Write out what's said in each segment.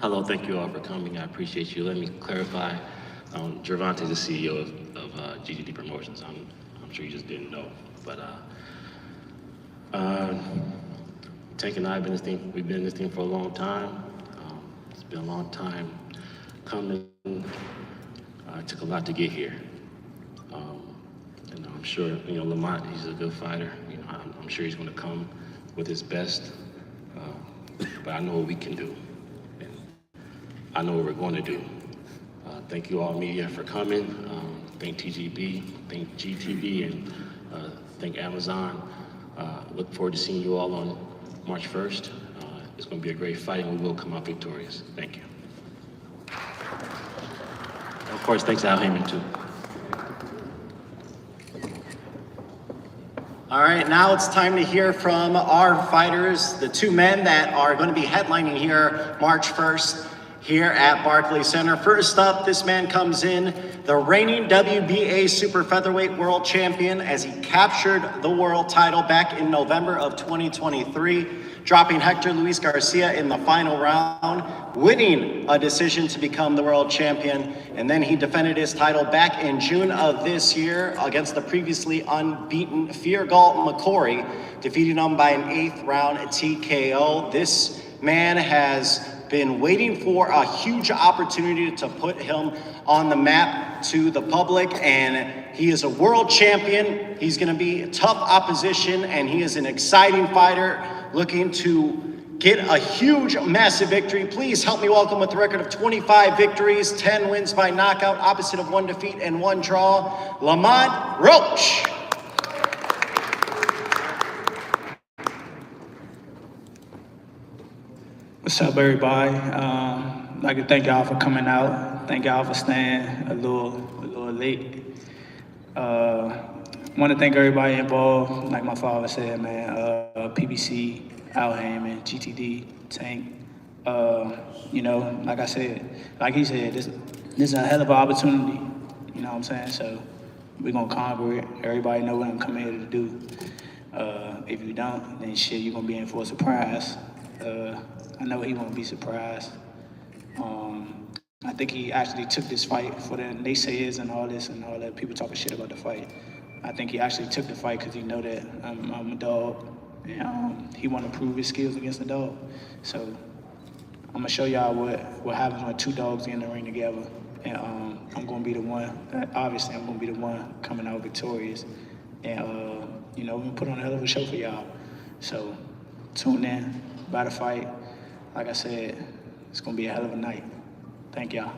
Hello, thank you all for coming. I appreciate you. Let me clarify. Gervonta is the CEO of GTD Promotions. I'm sure you just didn't know, but Tank and I have been we've been in this thing for a long time. It's been a long time coming. It took a lot to get here. And I'm sure, Lamont, he's a good fighter. I'm sure he's going to come with his best. But I know what we can do. And I know what we're going to do. Thank you all media for coming. Thank TGB, thank GTV, and thank Amazon. Look forward to seeing you all on March 1st. It's going to be a great fight, and we will come out victorious. Thank you. And of course, thanks Al Heyman, too. All right, now it's time to hear from our fighters, the two men that are going to be headlining here March 1st here at Barclays Center. First up, this man comes in, the reigning WBA Super Featherweight World Champion, as he captured the world title back in November of 2023, dropping Hector Luis Garcia in the final round, winning a decision to become the world champion. And then he defended his title back in June of this year against the previously unbeaten Feargal McCory, defeating him by an 8th round TKO. This man has been waiting for a huge opportunity to put him on the map to the public, and he is a world champion. He's going to be tough opposition, and he is an exciting fighter looking to get a huge, massive victory. Please help me welcome, with a record of 25 victories, 10 wins by knockout, opposite of 1 defeat and 1 draw, Lamont Roach. What's up, everybody? I'd like to thank y'all for coming out. Thank y'all for staying a little late. Want to thank everybody involved. Like my father said, man, PBC, Al Heyman, GTD, Tank. Like I said, like he said, this is a hell of an opportunity. You know what I'm saying? So we're gonna conquer it. Everybody know what I'm coming here to do. If you don't, then shit, you're gonna be in for a surprise. I know he won't be surprised. I think he actually took this fight for the naysayers and all this and all that people talking shit about the fight. I think he actually took the fight because he know that I'm a dog, and he want to prove his skills against the dog. So I'm gonna show y'all what happens when 2 dogs get in the ring together, and I'm gonna be the one. Obviously, I'm gonna be the one coming out victorious, and we're gonna put on a hell of a show for y'all. So tune in, by the fight. Like I said, it's gonna be a hell of a night. Thank y'all.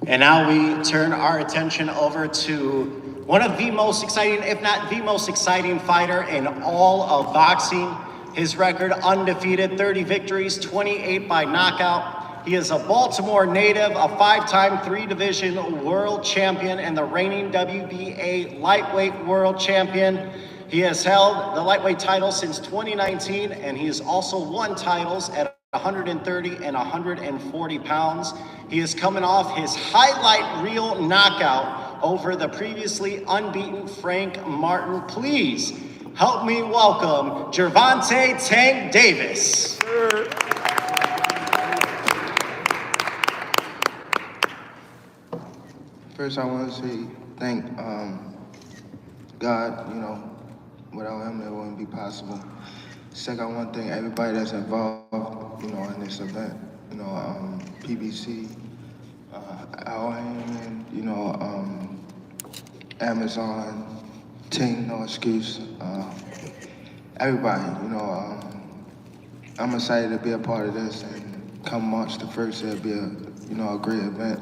And now we turn our attention over to one of the most exciting, if not the most exciting fighter in all of boxing. His record undefeated, 30 victories, 28 by knockout. He is a Baltimore native, a 5-time 3-division world champion, and the reigning WBA lightweight world champion. He has held the lightweight title since 2019, and he has also won titles at 130 and 140 pounds. He is coming off his highlight reel knockout over the previously unbeaten Frank Martin. Please help me welcome Gervonta "Tank" Davis. First, I want to say thank God, without him it wouldn't be possible. Second, I want to thank everybody that's involved, in this event. PBC, Al Heyman, Amazon, Team No Excuse, everybody, I'm excited to be a part of this, and come March the 1st, it'll be a great event.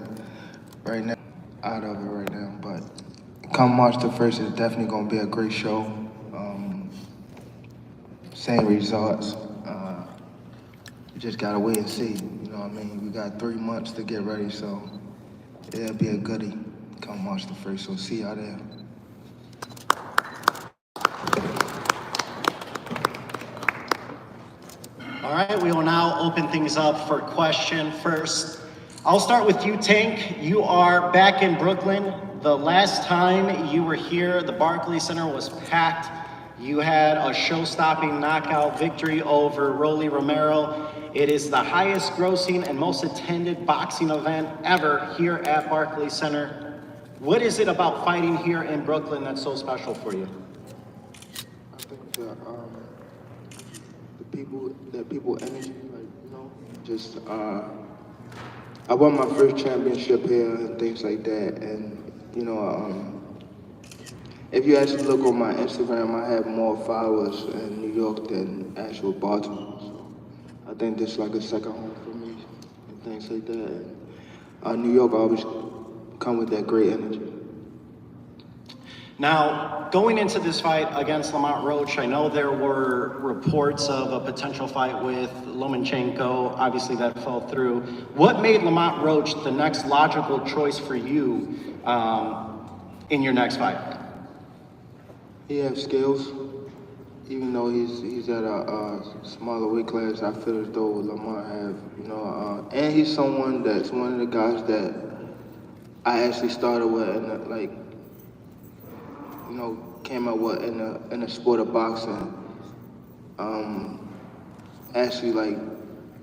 Right now, out of it right now, but come March the 1st, it's definitely gonna be a great show. Same results. You just gotta wait and see. We got 3 months to get ready, so it'll be a goodie come March the 1st. So see y'all there. All right, we will now open things up for question first. I'll start with you, Tank. You are back in Brooklyn. The last time you were here, the Barclays Center was packed. You had a show-stopping knockout victory over Rolly Romero. It is the highest grossing and most attended boxing event ever here at Barclays Center. What is it about fighting here in Brooklyn that's so special for you? I think the people energy, like, you know, just, I won my first championship here and things like that. And, you know, if you actually look on my Instagram, I have more followers in New York than actual Baltimore. So I think this is like a second home for me and things like that. And, New York always come with that great energy. Now, going into this fight against Lamont Roach, I know there were reports of a potential fight with Lomachenko. Obviously, that fell through. What made Lamont Roach the next logical choice for you in your next fight? He has skills, even though he's at a smaller weight class. I feel as though Lamont have, you know, and he's someone that's one of the guys that I actually started with, and like, you know, came up with in the sport of boxing. Actually, like,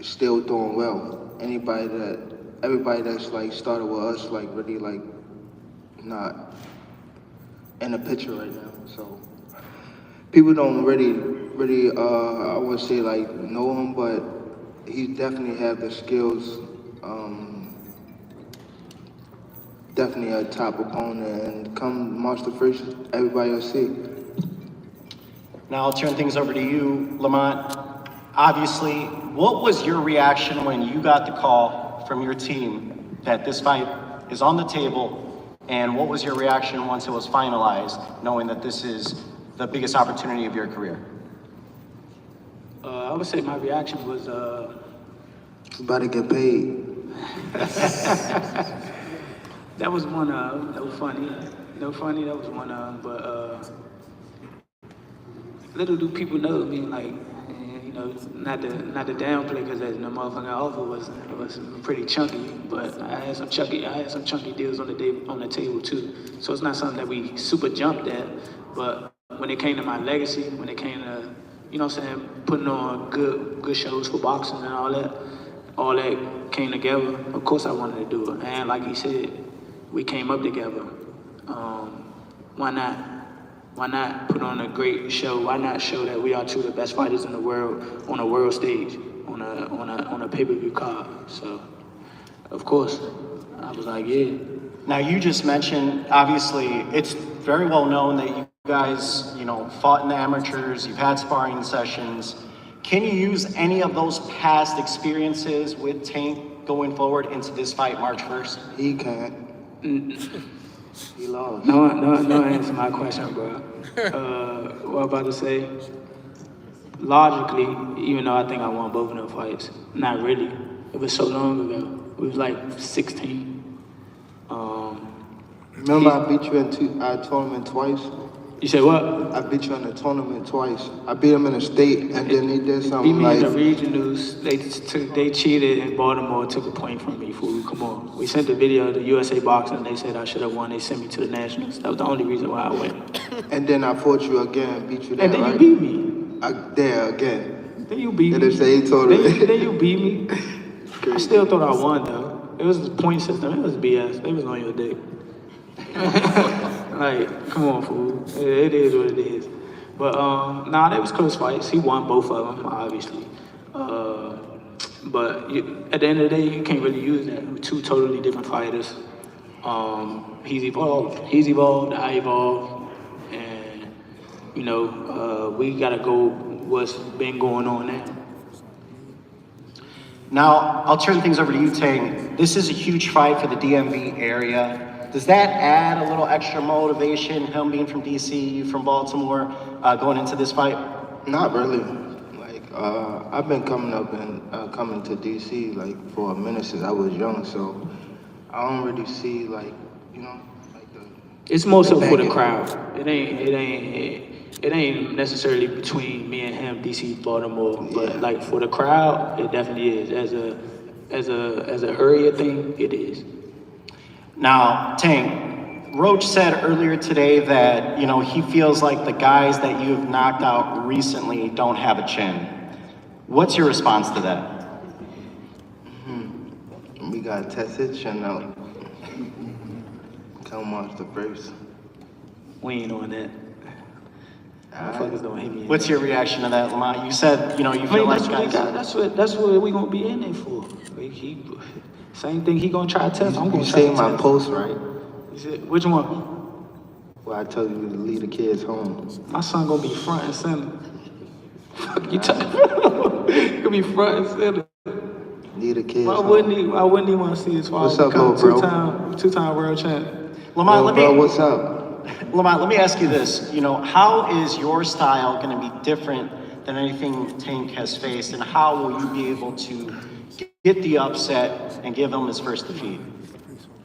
still doing well. Everybody that's like started with us, like, really, like, not in the picture right now. So people don't really, I wouldn't say like know him, but he definitely have the skills. Definitely a top opponent, and come March the 1st, everybody will see. Now I'll turn things over to you, Lamont. Obviously, what was your reaction when you got the call from your team that this fight is on the table? And what was your reaction once it was finalized, knowing that this is the biggest opportunity of your career? I would say my reaction was, About to get paid. that was one of, that was funny. That was one of, but little do people know, I mean, like, you know, not to downplay, because the motherfucking offer was pretty chunky, but I had some chunky deals on the table too. So it's not something that we super jumped at, but when it came to my legacy, when it came to, you know what I'm saying, putting on good shows for boxing and all that came together. Of course I wanted to do it, and like he said, we came up together. Why not? Why not put on a great show? Why not show that we are two of the best fighters in the world on a world stage, on a pay-per-view card? So, of course, I was like, yeah. Now you just mentioned, obviously, it's very well known that you guys, you know, fought in the amateurs, you've had sparring sessions. Can you use any of those past experiences with Tank going forward into this fight March 1st? He can't. He lost. No answer my question, bro. What I'm about to say, logically, even though I think I won both of them fights, not really. It was so long ago. We was like 16. Remember I beat you in our tournament twice? You said what? I beat you in the tournament twice. I beat him in the state, and then he did Beat something me like... in the regionals. They cheated in Baltimore, took a point from me, fool. Come on. We sent the video to USA Boxing. They said I should have won. They sent me to the Nationals. That was the only reason why I went. And then I fought you again, beat you there, And then right? you beat me. There again. Then you beat In me. the same tournament. Then you beat me. I still thought I won, though. It was the point system. It was BS. They was on your dick. Like, come on, fool. It is what it is. But, nah, they was close fights. He won both of them, obviously. But at the end of the day, you can't really use that. We're two totally different fighters. He's evolved, I evolved. And, you know, we gotta go what's been going on now. Now, I'll turn things over to you, Tank. This is a huge fight for the DMV area. Does that add a little extra motivation, him being from DC, you from Baltimore, going into this fight? Not really. Like, I've been coming up and coming to DC like for a minute since I was young, so I don't really see like, you know, like the... It's more so for the crowd. It ain't necessarily between me and him, DC, Baltimore, but like for the crowd, it definitely is. As a area thing, it is. Now, Tank, Roach said earlier today that, he feels like the guys that you've knocked out recently don't have a chin. What's your response to that? We gotta test his chin out. Come off the first. We ain't on that. Motherfuckers don't hit me. What's your reaction to that, Lamont? You said, you feel like guys... That's what we gonna be in there for. Same thing he gonna try to test. I'm gonna try to You test. seen my post, right? You said, which one? Where I told you to leave the kids home. My son gonna be front and center. Fuck you talking about? He gonna be front and center. Leave the kids Why home. wouldn't he want to see his father What's up, become little bro? two-time world champ? Lamont, Bro, what's up? Lamont, let me ask you this. How is your style going to be different than anything Tank has faced, and how will you be able to get the upset and give him his first defeat?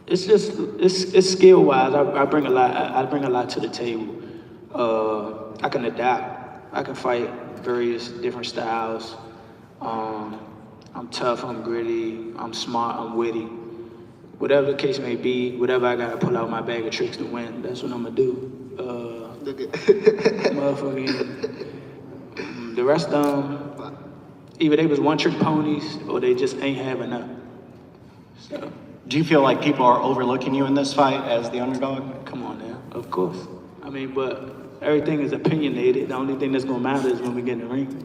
It's just it's skill wise. I bring a lot to the table. I can adapt. I can fight various different styles. I'm tough. I'm gritty. I'm smart. I'm witty. Whatever the case may be, whatever I gotta pull out my bag of tricks to win, that's what I'm gonna do. Motherfucking, the rest of them, either they was one-trick ponies or they just ain't have enough. So, Do you feel like people are overlooking you in this fight as the underdog? come on now, of course. I mean, but everything is opinionated. The only thing that's gonna matter is when we get in the ring.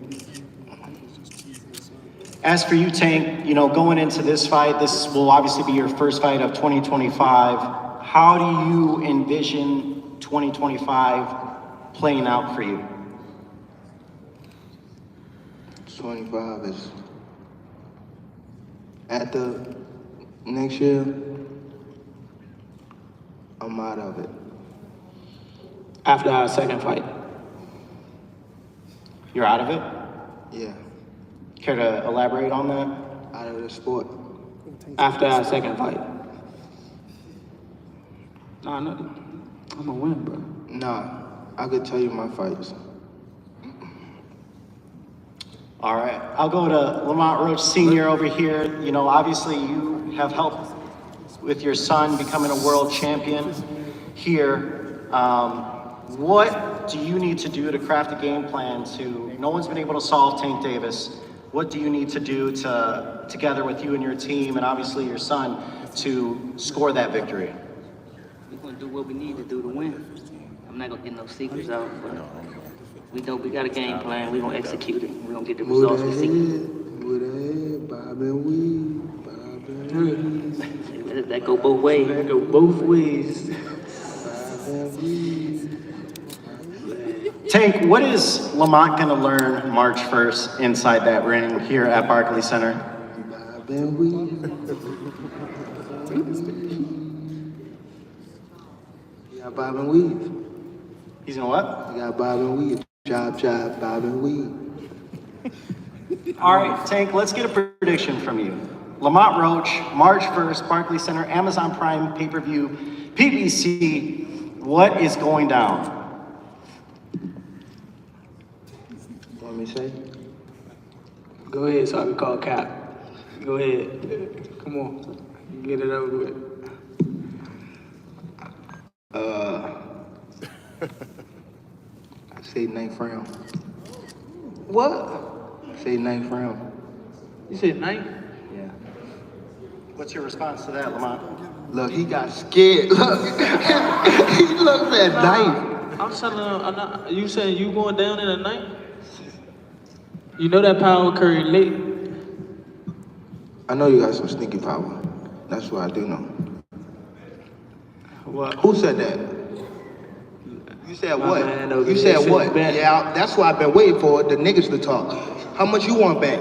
As for you, Tank, going into this fight, this will obviously be your first fight of 2025. How do you envision 2025 playing out for you? 25 is after next year. I'm out of it. After our second fight, You're out of it? Yeah, Care to elaborate on that? out of the sport. after our second fight. Nah, no, I'm gonna win, bro. Nah, I could tell you my fights. All right, I'll go to Lamont Roach Sr. over here. Obviously you have helped with your son becoming a world champion here. What do you need to do to craft a game plan no one's been able to solve Tank Davis. What do you need to do together with you and your team and obviously your son to score that victory? We're gonna do what we need to do to win. I'm not gonna get no secrets out, but we know we got a game plan. We're gonna execute it. We're gonna get the results we seek. Move that head, bob and weave, bob and weave, That go both ways. That go both ways. bob and weave. Tank, what is Lamont gonna learn March 1st inside that ring here at Barclays Center? Bob and weave. You got bob and weave. He's gonna what? You got bob and weave. Job, bob and weave. All right, Tank, let's get a prediction from you. Lamont Roach, March 1st, Barclays Center, Amazon Prime pay-per-view, PBC. What is going down? Want me to say? Go ahead, so I can call Cap. Go ahead. Come on. Get it over with. I say 9th round. What? I say 9th round. You said 9? Yeah. What's your response to that, Lamont? Look, he got scared. Look, he looked at 9th. I'm telling him, you saying you going down in a night? You know that power curry late. I know you got some sneaky power. That's what I do know. What? Who said that? You said My what? man over You there said said what? bet. Yeah, that's why I've been waiting for the niggas to talk. How much you want back?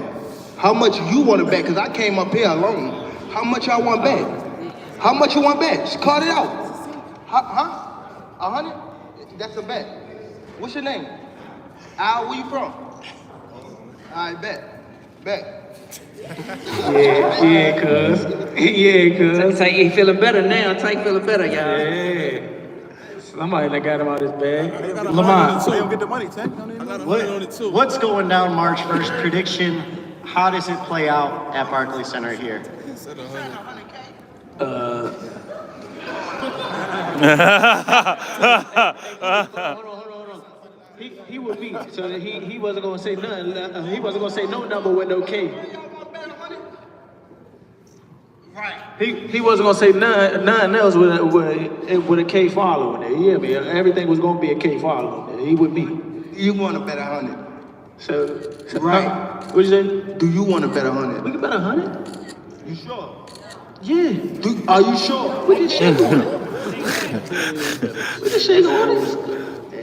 How much you want to bet? Because I came up here alone. How much y'all want back? How much you want back? Just call it out. Huh? 100? That's a bet. What's your name? Al, where you from? I bet. Yeah, cuz. Yeah, cuz. Tank, he feeling better now. Tank feeling better, y'all. Yeah. Somebody that got him out his bag. Lamont, They don't get the money, Tank. I got a money on it too. what's going down March 1st? Prediction, how does it play out at Barclays Center here? He with me, so that he wasn't gonna say nothing. He wasn't gonna say no number with no K. He wasn't gonna say nothing else with a K following it. You hear me? Everything was gonna be a K following it. He with me. You want to bet 100? So Right. What you say? Do you want to bet 100? We can bet 100. You sure? Yeah. Are you sure? We can shake on it. We can shake on it.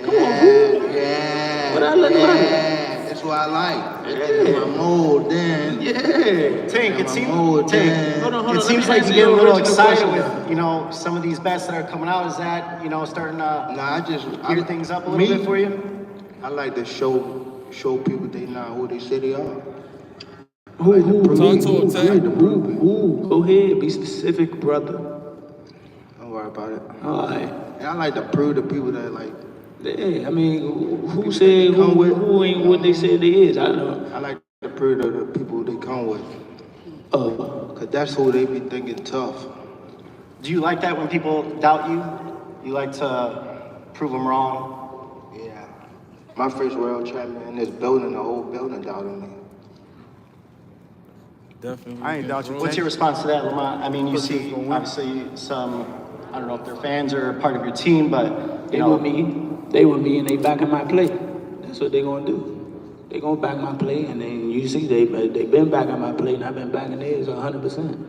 Come on, fool. Yeah. What I look like? That's what I like. My mold then. Yeah. Tank, it seems Let me like answer you're getting a your little original excited question. with, some of these bets that are coming out. Is that, starting to Nah, gear things up a little bit for you? I like to show people they not who they say they are. Talk to him, Tank. Go ahead, be specific, brother. Don't worry about it. All right. And I like to prove to people that like Yeah, I mean, who said who ain't what they said they is? I know. I like to prove to the people they come with. Oh, Cause that's who they be thinking tough. Do you like that when people doubt you? You like to prove them wrong? Yeah. My first world champion in this building, the whole building doubted me. Definitely. I ain't doubt you. What's your response to that, Lamont? I mean, you see obviously some, I don't know if they're fans or part of your team, but they with me. They with me, and they backing my play. That's what they gonna do. They gonna back my play, and then you see they been backing my play, and I've been backing theirs 100%.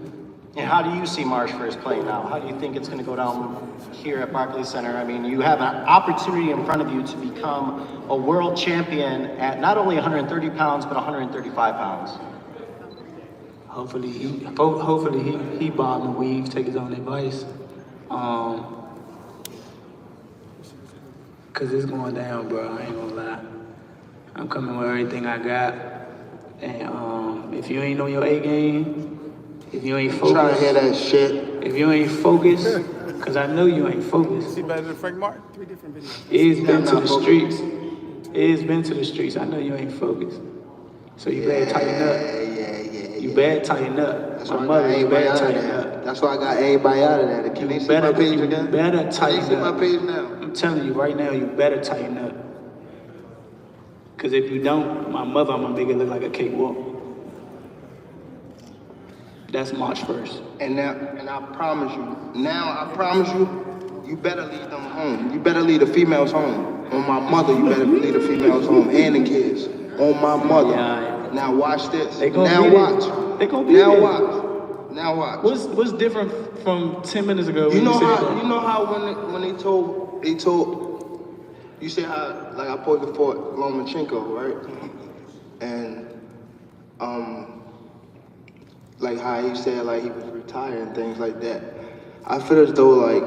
And how do you see March first playing now? How do you think it's going to go down here at Barclays Center? I mean, you have an opportunity in front of you to become a world champion at not only 130 pounds, but 135 pounds. Hopefully he bob and weave, take his own advice. Cause it's going down, bro. I ain't gonna lie. I'm coming with everything I got. And if you ain't on your A game, if you ain't focused, Trying to hear that shit. if you ain't focused, cause I know you ain't focused. See better than Frank Martin? It's been to the streets. It's been to the streets. I know you ain't focused. So you better tighten up. You better tighten up. That's My why I mother, got you everybody better out of tighten there. up. That's why I got everybody out of there. Can they see my page again? You better Can they tighten see my up. page now? I'm telling you right now, you better tighten up. Cause if you don't, my mother, I'm gonna make it look like a cakewalk. That's March 1st. And I promise you, you better leave them home. You better leave the females home. On my mother, you better leave the females home and the kids. On my mother. Yeah. Now watch this. They gonna Now be watch. there. They gonna be now there. watch. Now watch. What's different from 10 minutes ago? You know said how that? you know how when they told you said how like I posted for Lomachenko, right? And like how he said like he was retired and things like that. I feel as though like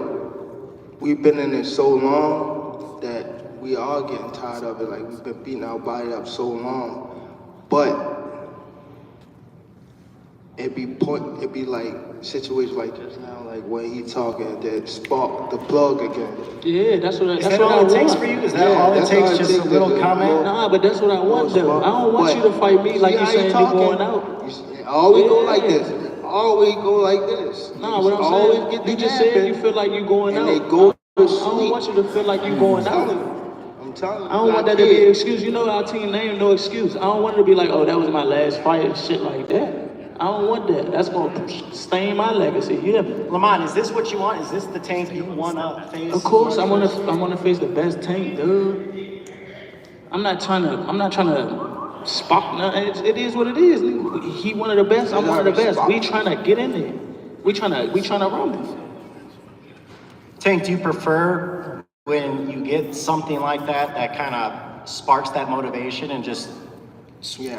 we've been in it so long that we are getting tired of it. Like we've been beating our body up so long, but it be like situations like just now, like where he talking that spark the plug again. Yeah, that's what Is that all it takes for you? Is that all it that's takes? all it Just a takes, little just a comment? little- Nah, but that's what I want though. I don't want you to fight me like you saying you going out. Always go like Yeah. this. Always go like this. Nah, what I'm always saying, get you the just said you happen, feel like you going and out. they go to I don't sleep. want you to feel like you going out. I'm telling you. I don't want that to be an excuse. You know our team name, no excuse. I don't want it to be like, oh, that was my last fight and shit like that. I don't want that. That's gonna stain my legacy. You hear me? Lamont, is this what you want? Is this the Tank you want to face? Of course, I March 1st? wanna face the best Tank, dude. I'm not trying to spark nothing. It is what it is. He one of the best. I'm one of the best. We trying to get in there. We trying to run this. Tank, do you prefer when you get something like that that kind of sparks that motivation and just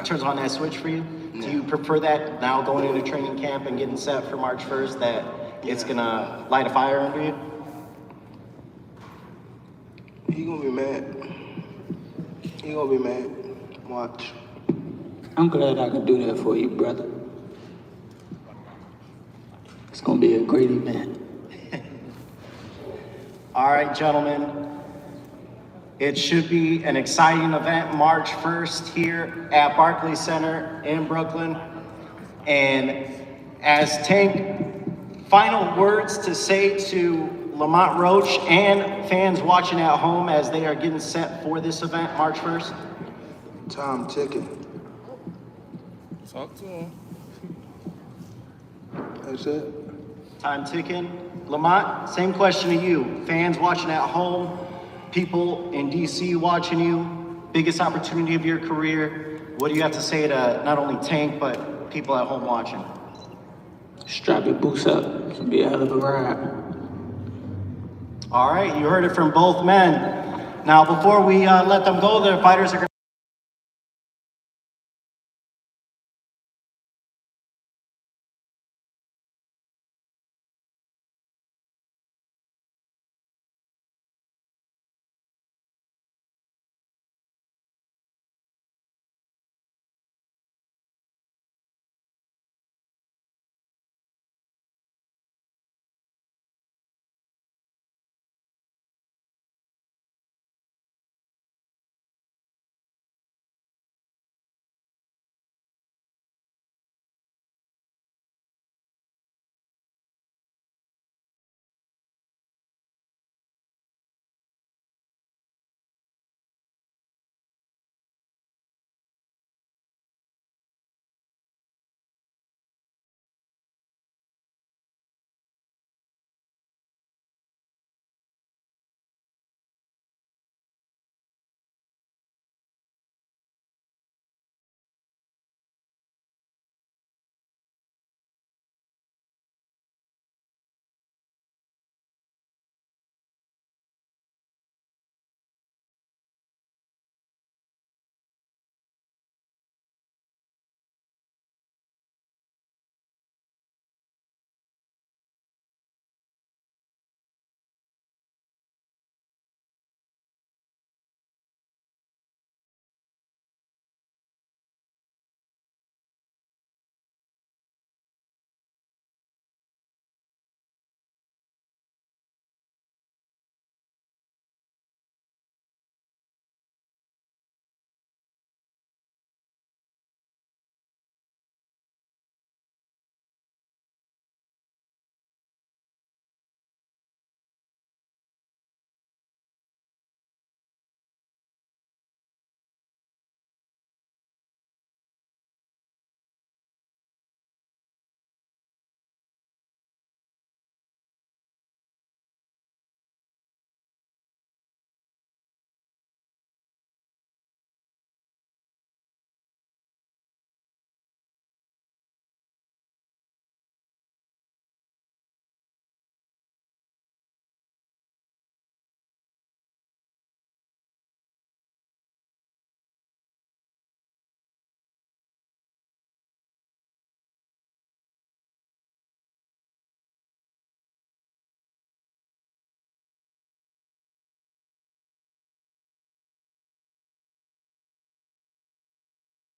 turns on that switch for you? Do you prefer that now going into training camp and getting set for March 1st that it's going to light a fire under you? He gonna be mad. He gonna be mad. Watch. I'm glad I can do that for you, brother. It's gonna be a great event. All right, gentlemen. It should be an exciting event March 1st here at Barclays Center in Brooklyn. And as Tank, final words to say to Lamont Roach, and fans watching at home as they are getting set for this event, March 1st? Time ticking. Talk to him. That's it. Time ticking. Lamont, same question to you. Fans watching at home, people in DC watching you, biggest opportunity of your career. What do you have to say to not only Tank, but people at home watching? Strap your boots up. It's gonna be a hell of a ride. All right, you heard it from both men. Now, before we let them go, the fighters are going to